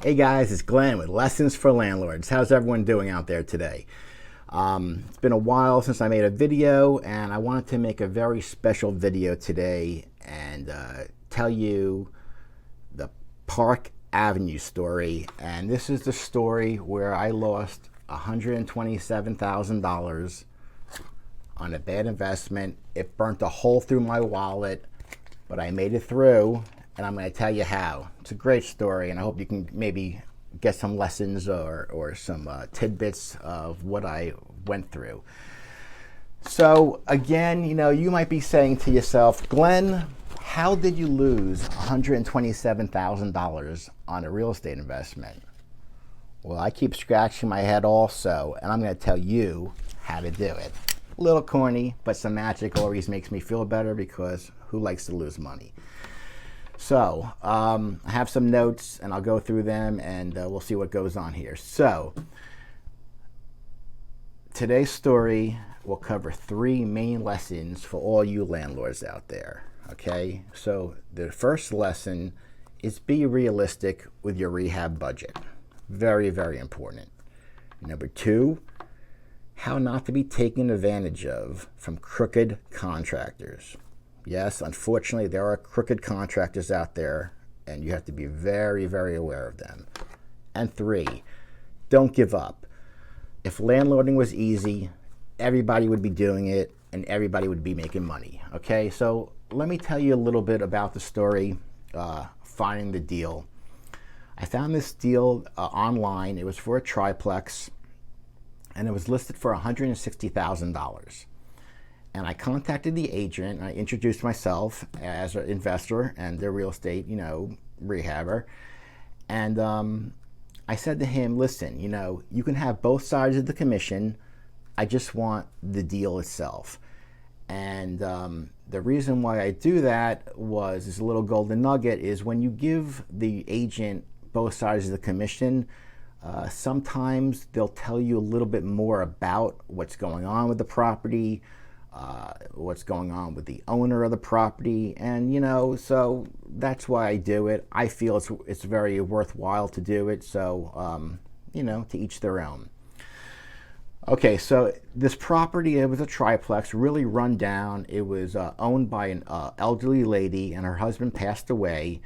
Hey guys, it's Glenn with Lessons for Landlords. How's everyone doing out there today? It's been a while since I made a video, and I wanted to make a very special video today and tell you the Park Avenue story. And this is the story where I lost $127,000 on a bad investment. It burnt a hole through my wallet, but I made it through, and I'm going to tell you how. It's a great story, and I hope you can maybe get some lessons or some tidbits of what I went through. So again, you might be saying to yourself, Glenn, how did you lose $127,000 on a real estate investment? Well, I keep scratching my head also, and I'm going to tell you how to do it. A little corny, but some magic always makes me feel better, because who likes to lose money? So I have some notes, and I'll go through them, and we'll see what goes on here. So today's story will cover 3 main lessons for all you landlords out there. Okay, so the first lesson is be realistic with your rehab budget. Very, very important. Number 2, how not to be taken advantage of from crooked contractors. Yes, unfortunately, there are crooked contractors out there, and you have to be very, very aware of them. And 3, don't give up. If landlording was easy, everybody would be doing it, and everybody would be making money. Okay, so let me tell you a little bit about the story, finding the deal. I found this deal online. It was for a triplex, and it was listed for $160,000. And I contacted the agent. I introduced myself as an investor and their real estate, rehabber. And I said to him, listen, you can have both sides of the commission. I just want the deal itself. And the reason why I do that was, this little golden nugget, is when you give the agent both sides of the commission, sometimes they'll tell you a little bit more about what's going on with the property, what's going on with the owner of the property, and so that's why I do it. I feel it's very worthwhile to do it, so to each their own. Okay, so this property, it was a triplex, really run down. It was owned by an elderly lady, and her husband passed away,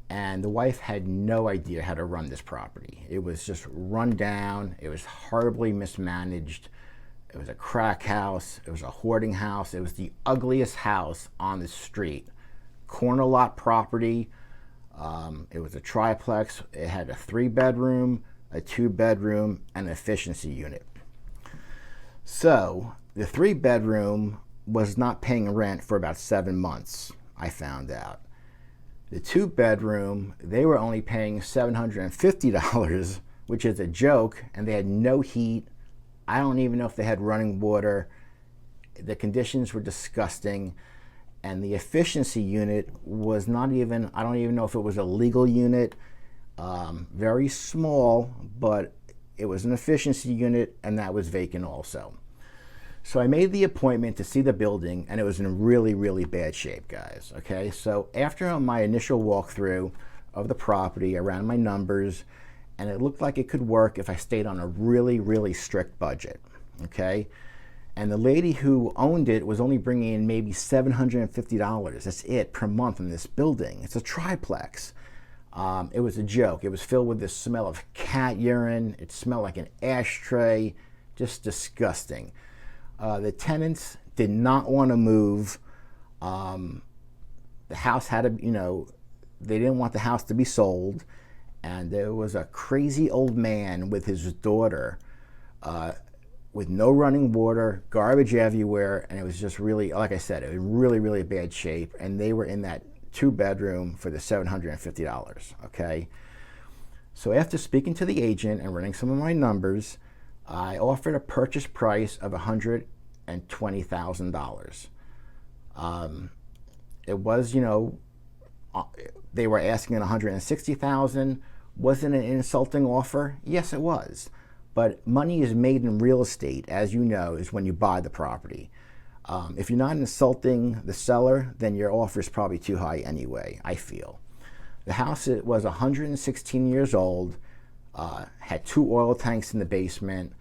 and the wife had no idea how to run this property. It was just run down. It was horribly mismanaged. It was a crack house. It was a hoarding house. It was the ugliest house on the street. Corner lot property. It was a triplex. It had a 3-bedroom, a 2-bedroom, and an efficiency unit. So the 3-bedroom was not paying rent for about 7 months, I found out. The 2-bedroom, they were only paying $750, which is a joke, and they had no heat. I don't even know if they had running water. The conditions were disgusting. And the efficiency unit was not even, I don't even know if it was a legal unit. Very small, but it was an efficiency unit, and that was vacant also. So I made the appointment to see the building, and it was in really, really bad shape, guys. Okay, so after my initial walkthrough of the property, I ran my numbers, and it looked like it could work if I stayed on a really, really strict budget, okay? And the lady who owned it was only bringing in maybe $750. That's it per month in this building. It's a triplex. It was a joke. It was filled with this smell of cat urine. It smelled like an ashtray, just disgusting. The tenants did not want to move. The house had to, they didn't want the house to be sold. And there was a crazy old man with his daughter, with no running water, garbage everywhere, and it was just really, like I said, it was really, really bad shape. And they were in that 2-bedroom for the $750, okay? So after speaking to the agent and running some of my numbers, I offered a purchase price of $120,000. It was, they were asking $160,000. Wasn't an insulting offer? Yes, it was. But money is made in real estate, as you know, is when you buy the property. If you're not insulting the seller, then your offer is probably too high anyway, I feel. The house was 116 years old, had 2 oil tanks in the basement,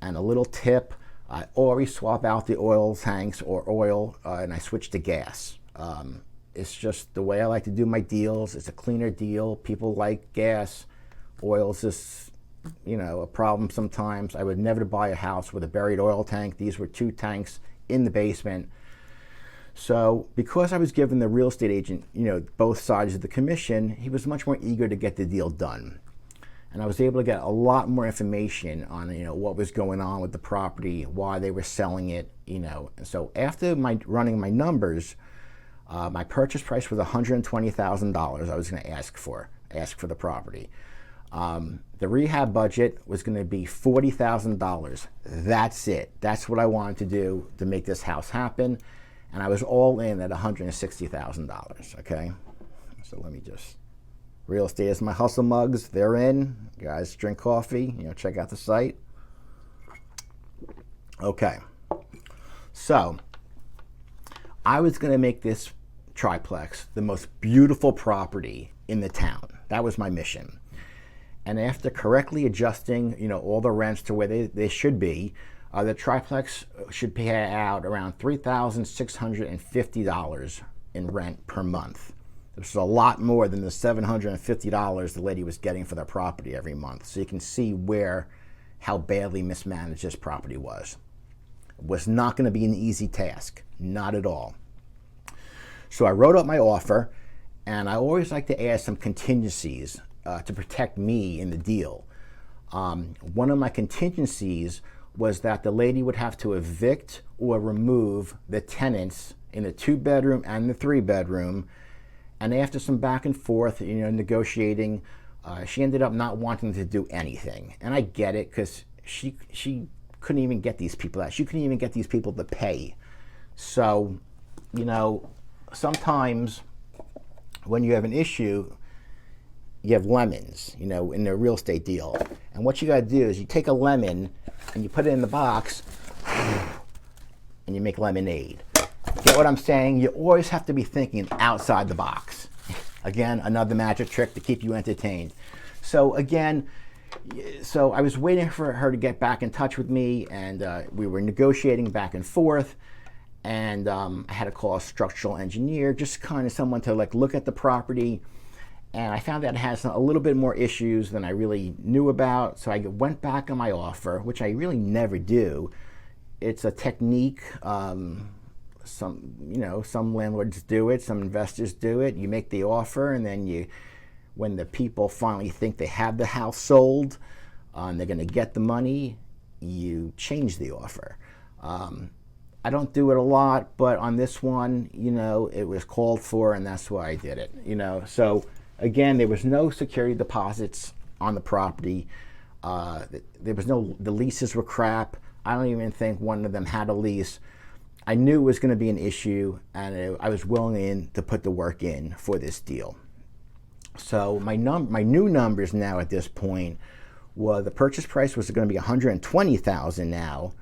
and a little tip. I always swap out the oil tanks or oil, and I switch to gas. It's just the way I like to do my deals. It's a cleaner deal. People like gas. Oil's just, a problem sometimes. I would never buy a house with a buried oil tank. These were 2 tanks in the basement. So because I was giving the real estate agent, both sides of the commission, he was much more eager to get the deal done. And I was able to get a lot more information on, what was going on with the property, why they were selling it, And so after running my numbers, my purchase price was $120,000 I was going to ask for the property. The rehab budget was going to be $40,000. That's it. That's what I wanted to do to make this house happen. And I was all in at $160,000, okay? So let me just, real estate is my hustle mugs. They're in. You guys drink coffee, check out the site. Okay. So I was going to make this triplex the most beautiful property in the town. That was my mission. And after correctly adjusting, all the rents to where they should be, the triplex should pay out around $3,650 in rent per month. This is a lot more than the $750 the lady was getting for their property every month. So you can see how badly mismanaged this property was. It was not going to be an easy task, not at all. So I wrote up my offer, and I always like to add some contingencies to protect me in the deal. One of my contingencies was that the lady would have to evict or remove the tenants in the 2-bedroom and the 3-bedroom. And after some back and forth, negotiating, she ended up not wanting to do anything. And I get it, because she couldn't even get these people out. She couldn't even get these people to pay. So, sometimes when you have an issue, you have lemons, in a real estate deal. And what you got to do is you take a lemon and you put it in the box and you make lemonade. Get what I'm saying? You always have to be thinking outside the box. Again, another magic trick to keep you entertained. So again, I was waiting for her to get back in touch with me, and we were negotiating back and forth. And I had to call a structural engineer, just kind of someone to look at the property. And I found that it has a little bit more issues than I really knew about. So I went back on my offer, which I really never do. It's a technique. Some landlords do it, some investors do it. You make the offer, and then when the people finally think they have the house sold, and they're going to get the money, you change the offer. I don't do it a lot, but on this one, it was called for, and that's why I did it. So again, there was no security deposits on the property. The leases were crap. I don't even think one of them had a lease. I knew it was going to be an issue, and I was willing to put the work in for this deal. So my new numbers now at this point the purchase price was going to be $120,000 now.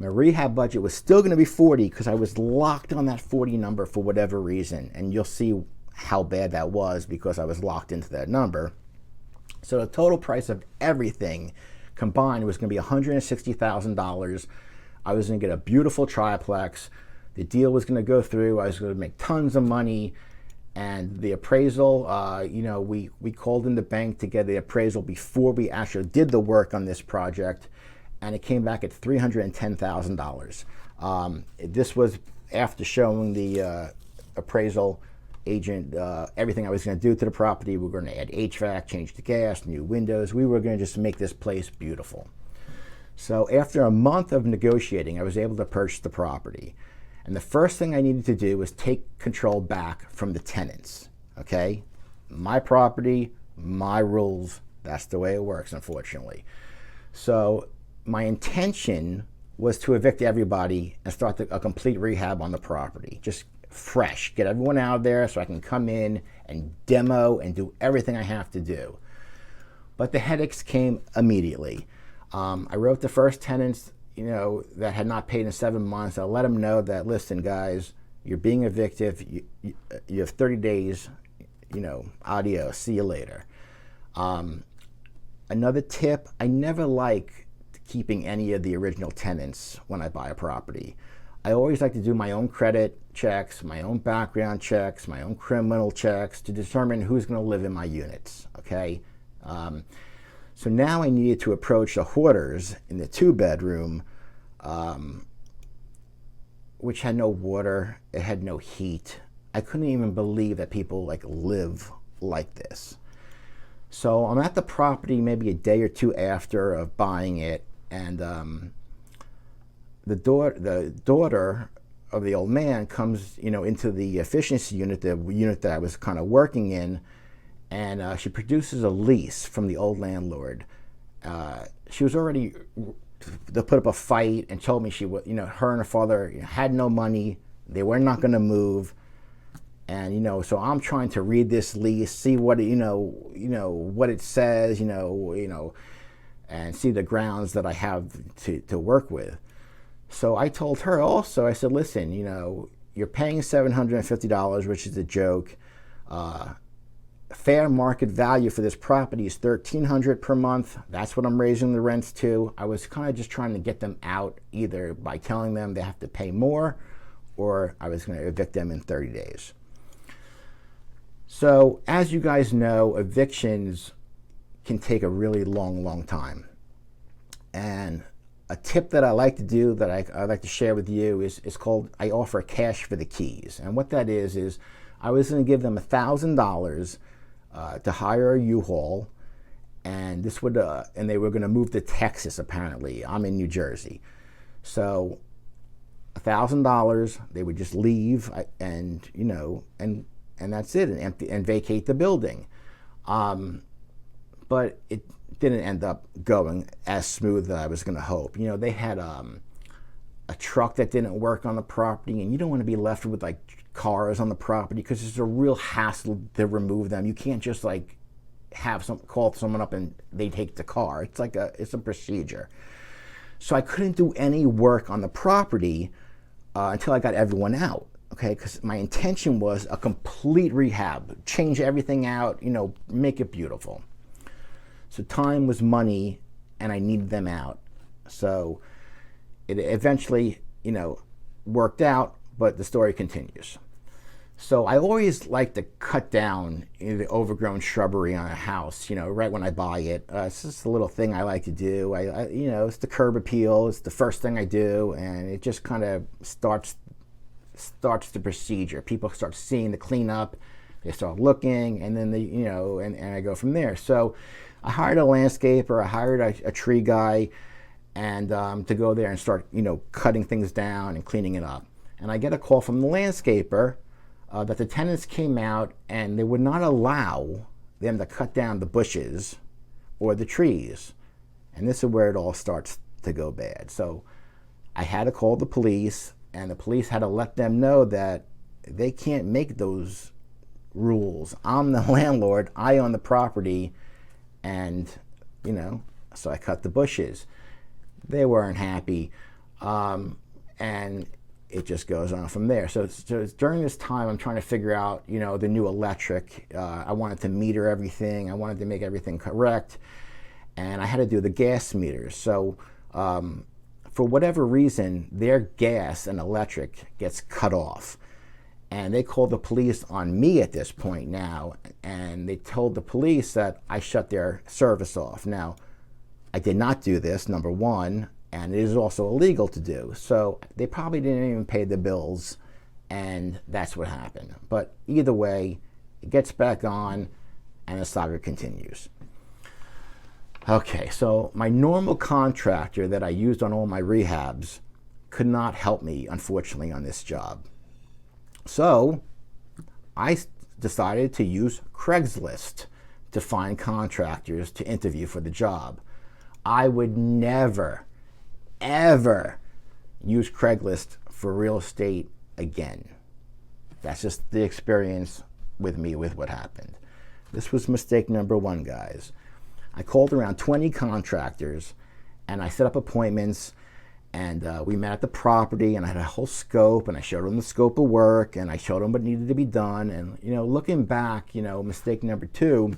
My rehab budget was still going to be $40,000 because I was locked on that 40 number for whatever reason, and you'll see how bad that was because I was locked into that number. So the total price of everything combined was going to be $160,000. I was going to get a beautiful triplex. The deal was going to go through. I was going to make tons of money. And the appraisal, we called in the bank to get the appraisal before we actually did the work on this project. And it came back at $310,000. This was after showing the appraisal agent everything I was going to do to the property. We were going to add HVAC, change the gas, new windows. We were going to just make this place beautiful. So after a month of negotiating, I was able to purchase the property. And the first thing I needed to do was take control back from the tenants, okay? My property, my rules. That's the way it works, unfortunately. So my intention was to evict everybody and start a complete rehab on the property. Just fresh, get everyone out there so I can come in and demo and do everything I have to do. But the headaches came immediately. I wrote the first tenants, that had not paid in 7 months. I let them know that, listen, guys, you're being evicted. You have 30 days adios, see you later. Another tip, I never like keeping any of the original tenants when I buy a property. I always like to do my own credit checks, my own background checks, my own criminal checks to determine who's going to live in my units, okay? So now I needed to approach the hoarders in the 2-bedroom, which had no water, it had no heat. I couldn't even believe that people live like this. So I'm at the property maybe a day or two after of buying it, and the daughter of the old man comes, into the efficiency unit, the unit that I was kind of working in, and she produces a lease from the old landlord. She was already to put up a fight and told me she would, her and her father had no money, they were not going to move. And so I'm trying to read this lease, see what what it says, and see the grounds that I have to work with. So I told her also, I said, listen, you're paying $750, which is a joke. Fair market value for this property is $1,300 per month. That's what I'm raising the rents to. I was kind of just trying to get them out, either by telling them they have to pay more, or I was going to evict them in 30 days. So as you guys know, evictions can take a really long time. And a tip that I like to do, that I like to share with you, is called, I offer cash for the keys. And what that is I was going to give them $1,000 to hire a U-Haul, and this would and they were going to move to Texas. Apparently, I'm in New Jersey, so $1,000. They would just leave, and that's it, and empty and vacate the building. But it didn't end up going as smooth as I was going to hope. They had a truck that didn't work on the property, and you don't want to be left with cars on the property because it's a real hassle to remove them. You can't just call someone up and they take the car. It's a procedure. So I couldn't do any work on the property until I got everyone out. Okay, because my intention was a complete rehab, change everything out, make it beautiful. So time was money, and I needed them out. So it eventually, worked out, but the story continues. So I always like to cut down the overgrown shrubbery on a house, right when I buy it. It's just a little thing I like to do. It's the curb appeal. It's the first thing I do, and it just kind of starts the procedure. People start seeing the cleanup, they start looking, and then and I go from there. So I hired a landscaper, I hired a tree guy, and to go there and start cutting things down and cleaning it up. And I get a call from the landscaper that the tenants came out and they would not allow them to cut down the bushes or the trees. And this is where it all starts to go bad. So I had to call the police, and the police had to let them know that they can't make those rules. I'm the landlord, I own the property, and so I cut the bushes. They weren't happy, and it just goes on from there. So during this time, I'm trying to figure out the new electric. I wanted to meter everything, I wanted to make everything correct, and I had to do the gas meters. So for whatever reason, their gas and electric gets cut off. And they called the police on me at this point now, and they told the police that I shut their service off. Now, I did not do this, number one, and it is also illegal to do. So they probably didn't even pay the bills, and that's what happened. But either way, it gets back on, and the saga continues. Okay, so my normal contractor that I used on all my rehabs could not help me, unfortunately, on this job. So I decided to use Craigslist to find contractors to interview for the job. I would never, ever use Craigslist for real estate again. That's just the experience with me with what happened. This was mistake number one, guys. I called around 20 contractors, and I set up appointments, And we met at the property, and I had a whole scope, and I showed him the scope of work, and I showed him what needed to be done. And, looking back, mistake number two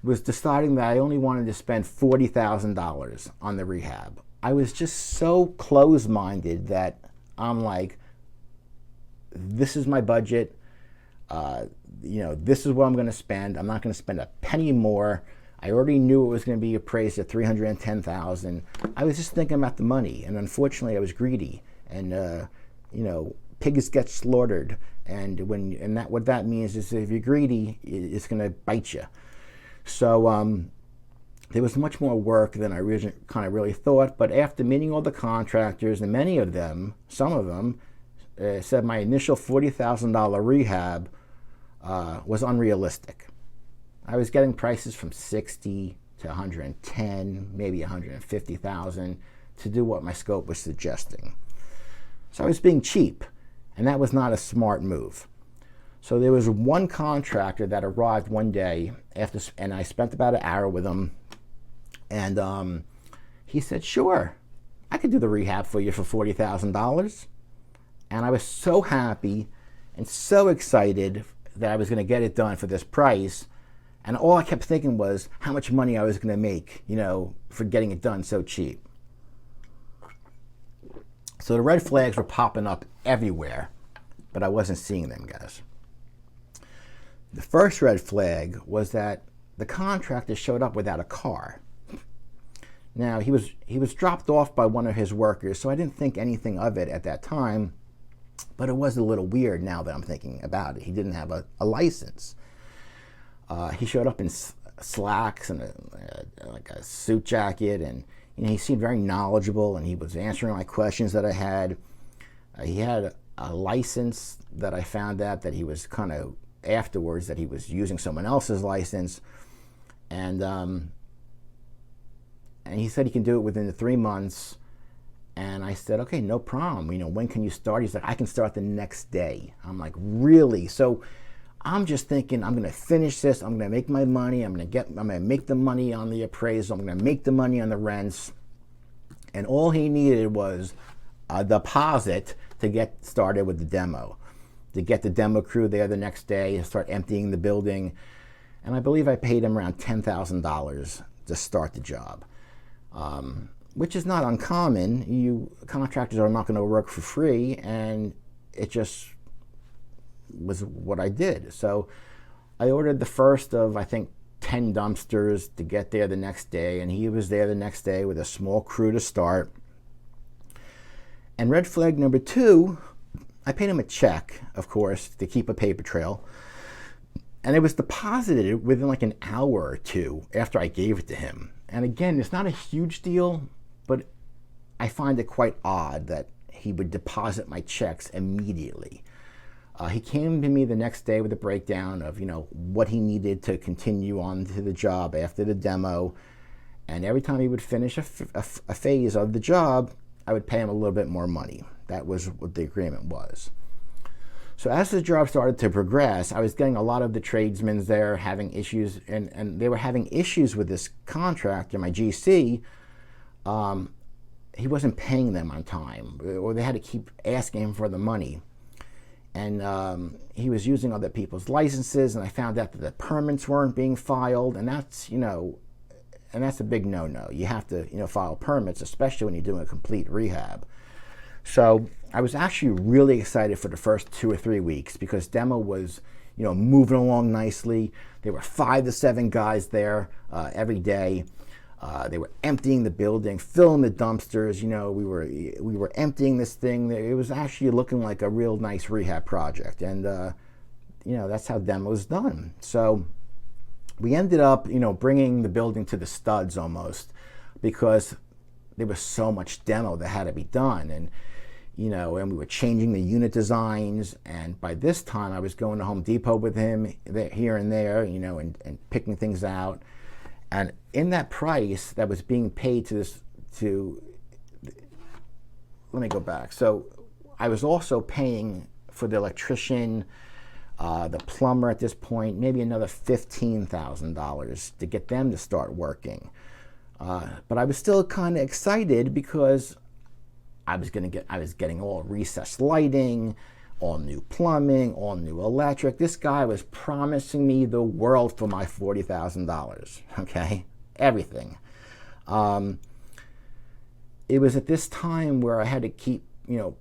was deciding that I only wanted to spend $40,000 on the rehab. I was just so close-minded that I'm like, this is my budget. This is what I'm going to spend. I'm not going to spend a penny more. I already knew it was going to be appraised at $310,000. I was just thinking about the money, and unfortunately, I was greedy. And pigs get slaughtered, and what that means is if you're greedy, it's going to bite you. So there was much more work than I really thought. But after meeting all the contractors, and some of them said my initial $40,000 rehab was unrealistic. I was getting prices from $60,000 to $110,000, maybe $150,000 to do what my scope was suggesting. So I was being cheap, and that was not a smart move. So there was one contractor that arrived one day and I spent about an hour with him, and he said, "Sure, I could do the rehab for you for $40,000." And I was so happy and so excited that I was going to get it done for this price. And all I kept thinking was how much money I was going to make, for getting it done so cheap. So the red flags were popping up everywhere, but I wasn't seeing them, guys. The first red flag was that the contractor showed up without a car. Now, he was dropped off by one of his workers, so I didn't think anything of it at that time, but it was a little weird now that I'm thinking about it. He didn't have a license. He showed up in slacks and a suit jacket, and he seemed very knowledgeable, and he was answering my questions that I had. He had a license that I found out that he was afterwards that he was using someone else's license, and he said he can do it within the 3 months. And I said, okay, no problem. When can you start? He's like, I can start the next day. I'm like, really? So I'm just thinking, I'm going to finish this. I'm going to make my money. I'm going to make the money on the appraisal. I'm going to make the money on the rents. And all he needed was a deposit to get started with the demo, to get the demo crew there the next day and start emptying the building. And I believe I paid him around $10,000 to start the job, which is not uncommon. Contractors are not going to work for free, and it just was what I did. So I ordered the first of, I think, 10 dumpsters to get there the next day, and he was there the next day with a small crew to start. And red flag number two, I paid him a check, of course, to keep a paper trail, and it was deposited within like an hour or two after I gave it to him. And again, it's not a huge deal, but I find it quite odd that he would deposit my checks immediately. He came to me the next day with a breakdown of, what he needed to continue on to the job after the demo. And every time he would finish a phase of the job, I would pay him a little bit more money. That was what the agreement was. So as the job started to progress, I was getting a lot of the tradesmen there having issues, and they were having issues with this contractor, my GC. He wasn't paying them on time, or they had to keep asking him for the money. And he was using other people's licenses, and I found out that the permits weren't being filed, and that's a big no-no. You have to file permits, especially when you're doing a complete rehab. So I was actually really excited for the first 2 or 3 weeks because demo was moving along nicely. There were 5 to 7 guys there every day. They were emptying the building, filling the dumpsters. We were emptying this thing. It was actually looking like a real nice rehab project, and that's how demo was done. So we ended up, bringing the building to the studs almost, because there was so much demo that had to be done, and and we were changing the unit designs. And by this time, I was going to Home Depot with him here and there, and picking things out. And in that price that was being paid let me go back. So I was also paying for the electrician, the plumber at this point, maybe another $15,000 to get them to start working. But I was still kind of excited because I was getting all recessed lighting, all new plumbing, all new electric. This guy was promising me the world for my $40,000, okay? Everything. It was at this time where I had to keep,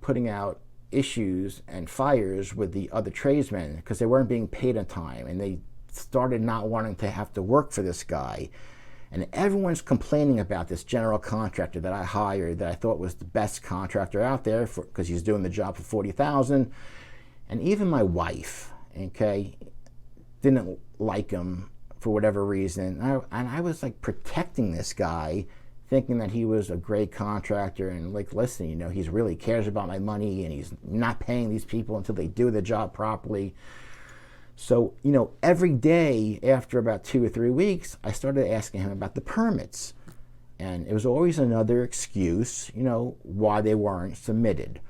putting out issues and fires with the other tradesmen because they weren't being paid on time, and they started not wanting to have to work for this guy. And everyone's complaining about this general contractor that I hired, that I thought was the best contractor out there because he's doing the job for $40,000. And even my wife, okay, didn't like him for whatever reason. And I was like protecting this guy, thinking that he was a great contractor and like, listen, he really cares about my money and he's not paying these people until they do the job properly. So, every day after about 2 or 3 weeks, I started asking him about the permits. And it was always another excuse, why they weren't submitted.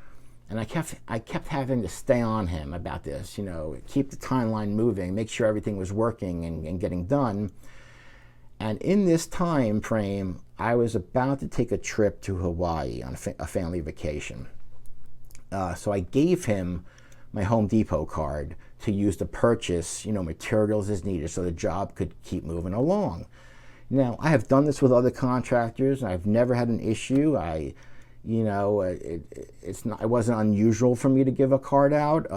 And I kept having to stay on him about this, keep the timeline moving, make sure everything was working and getting done. And in this time frame, I was about to take a trip to Hawaii on a family vacation. So I gave him my Home Depot card to use to purchase, materials as needed so the job could keep moving along. Now, I have done this with other contractors, and I've never had an issue. It wasn't unusual for me to give a card out.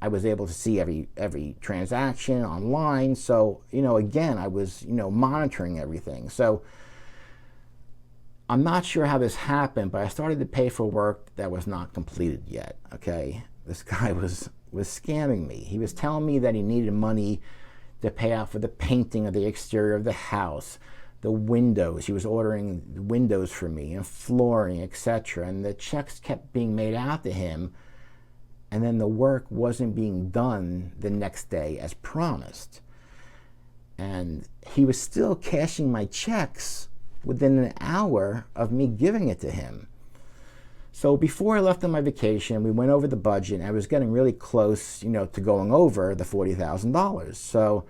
I was able to see every transaction online. So, again, I was, monitoring everything. So I'm not sure how this happened, but I started to pay for work that was not completed yet, okay? This guy was scamming me. He was telling me that he needed money to pay out for the painting of the exterior of the house, the windows. He was ordering windows for me and flooring, etc. And the checks kept being made out to him, and then the work wasn't being done the next day as promised. And he was still cashing my checks within an hour of me giving it to him. So before I left on my vacation, we went over the budget, and I was getting really close, to going over the $40,000. So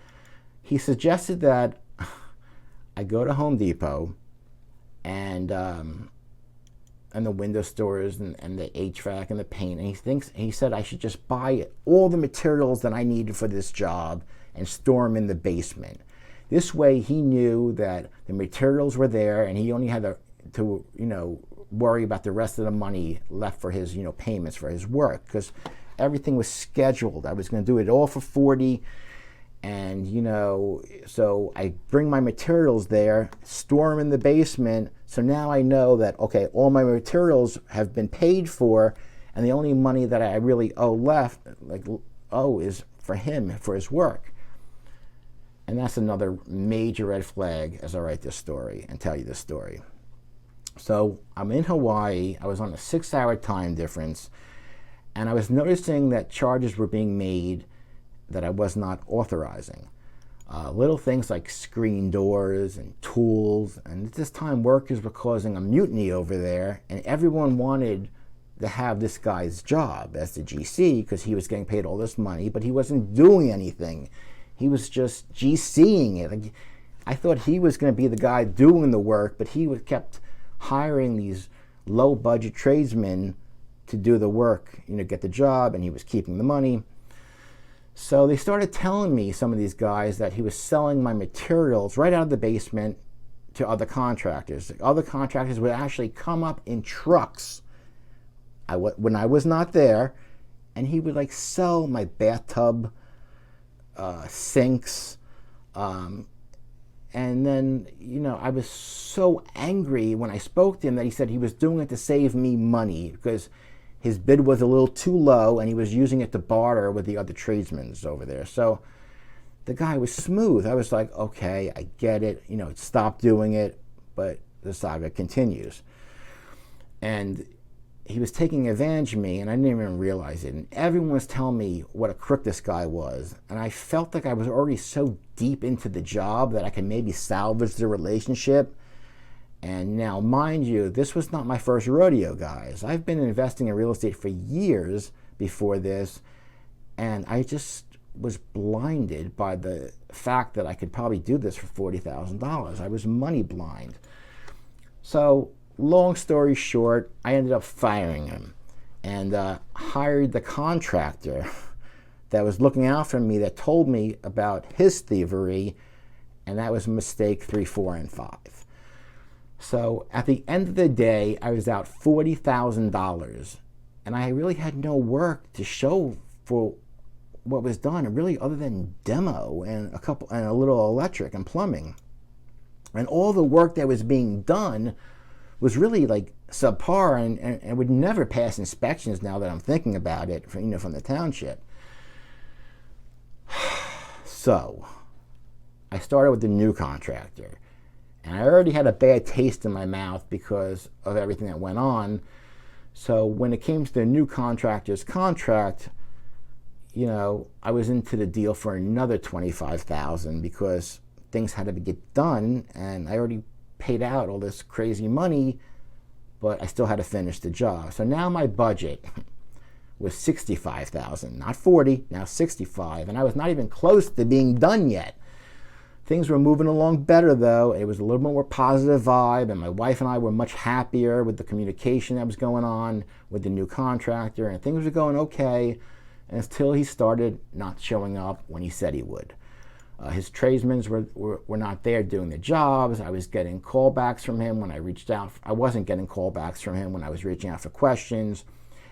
he suggested that I go to Home Depot and the window stores and the HVAC and the paint, and he said I should just buy all the materials that I needed for this job and store them in the basement. This way he knew that the materials were there, and he only had to worry about the rest of the money left for his, payments for his work, because everything was scheduled. I was going to do it all for 40, and so I bring my materials there, store them in the basement. So now I know that, okay, all my materials have been paid for, and the only money that I really owe is for him, for his work. And that's another major red flag as I write this story and tell you this story. So I'm in Hawaii. I was on a 6-hour time difference, and I was noticing that charges were being made that I was not authorizing. Little things like screen doors and tools, and at this time workers were causing a mutiny over there, and everyone wanted to have this guy's job as the GC because he was getting paid all this money, but he wasn't doing anything. He was just GCing it. I thought he was going to be the guy doing the work, but he kept hiring these low-budget tradesmen to do the work, get the job, and he was keeping the money. So they started telling me, some of these guys, that he was selling my materials right out of the basement to other contractors. Other contractors would actually come up in trucks when I was not there, and he would sell my bathtub, sinks, and then, I was so angry when I spoke to him that he said he was doing it to save me money because his bid was a little too low and he was using it to barter with the other tradesmen over there. So the guy was smooth. I was like, okay, I get it. Stop doing it. But the saga continues. And he was taking advantage of me, and I didn't even realize it. And everyone was telling me what a crook this guy was. And I felt like I was already so deep into the job that I could maybe salvage the relationship. And now, mind you, this was not my first rodeo, guys. I've been investing in real estate for years before this, and I just was blinded by the fact that I could probably do this for $40,000. I was money blind. So long story short, I ended up firing him and hired the contractor that was looking out for me, that told me about his thievery, and that was mistake 3, 4, and 5. So at the end of the day, I was out $40,000, and I really had no work to show for what was done, really, other than demo and a little electric and plumbing. And all the work that was being done was really like subpar and would never pass inspections, now that I'm thinking about it, from the township. So I started with the new contractor, and I already had a bad taste in my mouth because of everything that went on. So when it came to the new contractor's contract, I was into the deal for another $25,000 because things had to get done, and I already paid out all this crazy money, but I still had to finish the job. So now my budget was $65,000, not $40,000, now $65,000, and I was not even close to being done yet. Things were moving along better, though. It was a little bit more positive vibe, and my wife and I were much happier with the communication that was going on with the new contractor, and things were going okay until he started not showing up when he said he would. His tradesmen were not there doing the jobs. I was getting callbacks from him when I reached out. I wasn't getting callbacks from him when I was reaching out for questions.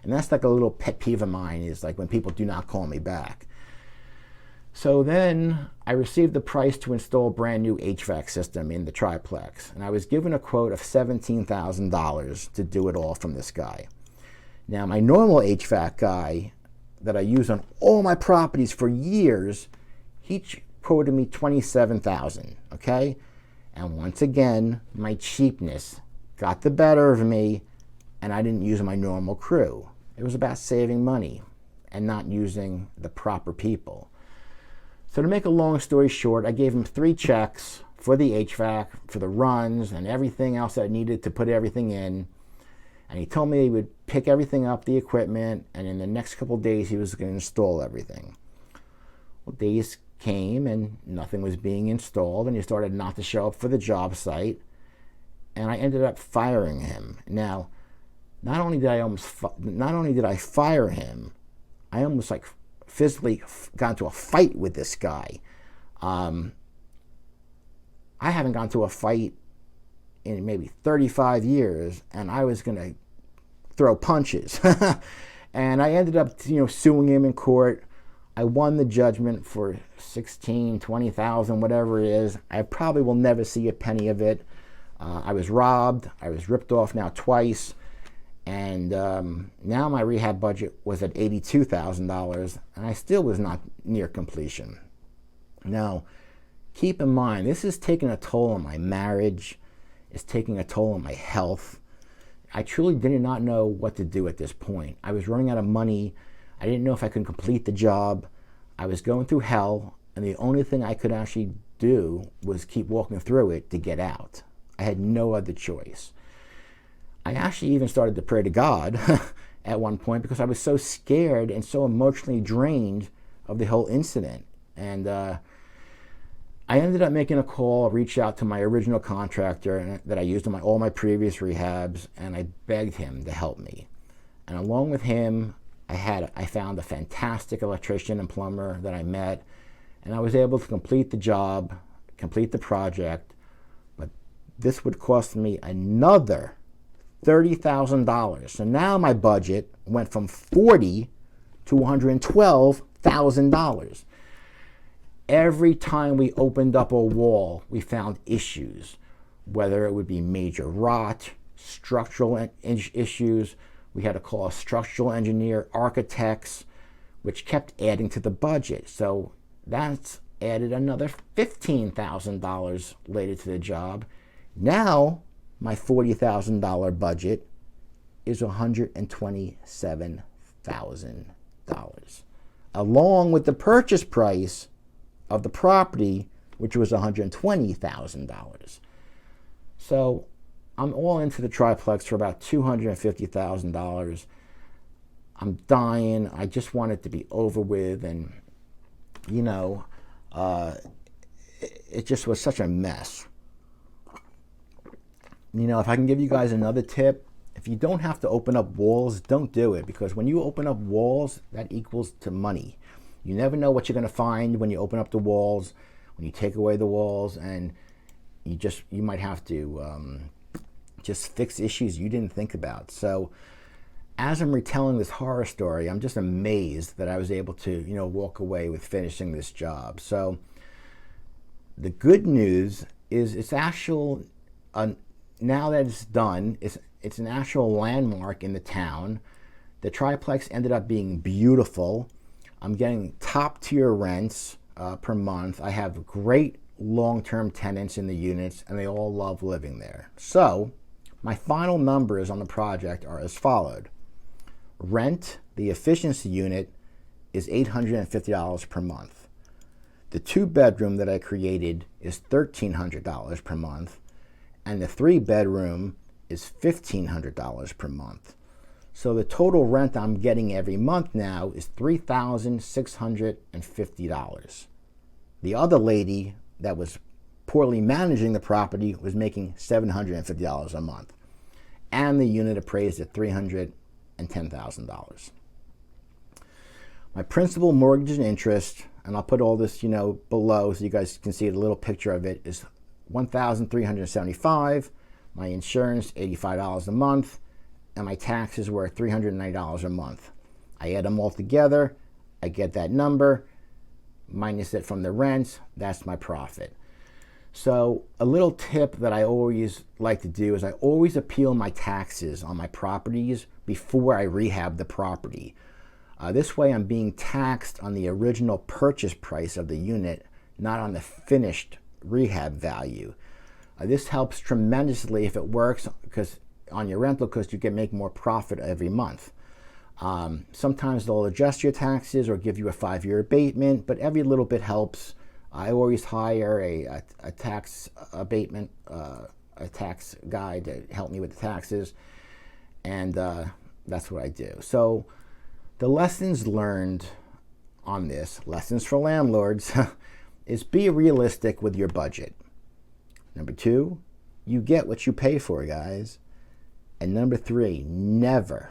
And that's like a little pet peeve of mine, is like when people do not call me back. So then I received the price to install a brand new HVAC system in the triplex. And I was given a quote of $17,000 to do it all from this guy. Now, my normal HVAC guy that I use on all my properties for years, he quoted me $27,000, okay? And once again, my cheapness got the better of me, and I didn't use my normal crew. It was about saving money and not using the proper people. So to make a long story short, I gave him 3 checks for the HVAC, for the runs, and everything else that I needed to put everything in. And he told me he would pick everything up, the equipment, and in the next couple of days he was going to install everything. Well, days came and nothing was being installed, and he started not to show up for the job site, and I ended up firing him. Now, not only did I fire him, I almost like physically got into a fight with this guy. I haven't gone to a fight in maybe 35 years, and I was going to throw punches. And I ended up, suing him in court. I won the judgment for $16,000, $20,000, whatever it is. I probably will never see a penny of it. I was robbed. I was ripped off now twice. And now my rehab budget was at $82,000, and I still was not near completion. Now, keep in mind, this is taking a toll on my marriage. It's taking a toll on my health. I truly did not know what to do at this point. I was running out of money. I didn't know if I could complete the job. I was going through hell, and the only thing I could actually do was keep walking through it to get out. I had no other choice. I actually even started to pray to God at one point because I was so scared and so emotionally drained of the whole incident. And I ended up making a call, reached out to my original contractor that I used in all my previous rehabs, and I begged him to help me. And along with him, I found a fantastic electrician and plumber that I met, and I was able to complete the job, complete the project, but this would cost me another $30,000. So now my budget went from $40,000 to $112,000. Every time we opened up a wall, we found issues, whether it would be major rot, structural issues. We had to call a structural engineer, architects, which kept adding to the budget. So that's added another $15,000 later to the job. Now my $40,000 budget is $127,000, along with the purchase price of the property, which was $120,000. So I'm all into the triplex for about $250,000. I'm dying. I just want it to be over with, and it just was such a mess. You know, if I can give you guys another tip, if you don't have to open up walls, don't do it, because when you open up walls, that equals to money. You never know what you're going to find when you open up the walls, when you take away the walls, and you might have to just fix issues you didn't think about. So as I'm retelling this horror story, I'm just amazed that I was able to, you know, walk away with finishing this job. So the good news is it's actual, now that it's done, it's an actual landmark in the town. The triplex ended up being beautiful. I'm getting top tier rents per month. I have great long-term tenants in the units, and they all love living there. So my final numbers on the project are as followed. Rent, the efficiency unit, is $850 per month. The 2-bedroom that I created is $1,300 per month, and the 3-bedroom is $1,500 per month. So the total rent I'm getting every month now is $3,650. The other lady that was poorly managing the property was making $750 a month, and the unit appraised at $310,000. My principal, mortgage, and interest, and I'll put all this, you know, below so you guys can see a little picture of it, is $1,375. My insurance, $85 a month, and my taxes were $390 a month. I add them all together, I get that number, minus it from the rents, that's my profit. So a little tip that I always like to do is I always appeal my taxes on my properties before I rehab the property. This way I'm being taxed on the original purchase price of the unit, not on the finished rehab value. This helps tremendously if it works because on your rental, because you can make more profit every month. Sometimes they'll adjust your taxes or give you a 5-year abatement, but every little bit helps. I always hire a tax abatement, a tax guy to help me with the taxes, and that's what I do. So the lessons learned on this, lessons for landlords, is be realistic with your budget. Number 2, you get what you pay for, guys. And number 3, never,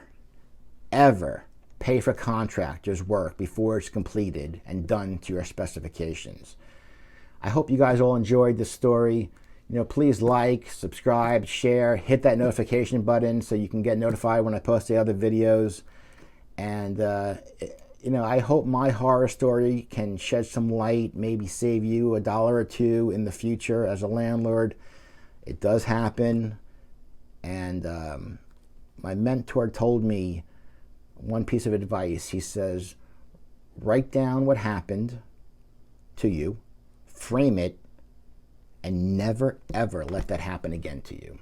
ever pay for contractors' work before it's completed and done to your specifications. I hope you guys all enjoyed this story. You know, please like, subscribe, share, hit that notification button so you can get notified when I post the other videos. And, you know, I hope my horror story can shed some light, maybe save you $1 or $2 in the future as a landlord. It does happen. And my mentor told me one piece of advice. He says, write down what happened to you, frame it, and never, ever let that happen again to you.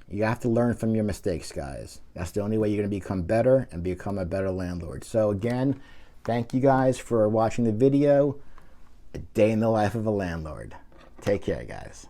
You have to learn from your mistakes, guys. That's the only way you're going to become better and become a better landlord. So again, thank you guys for watching the video. A day in the life of a landlord. Take care, guys.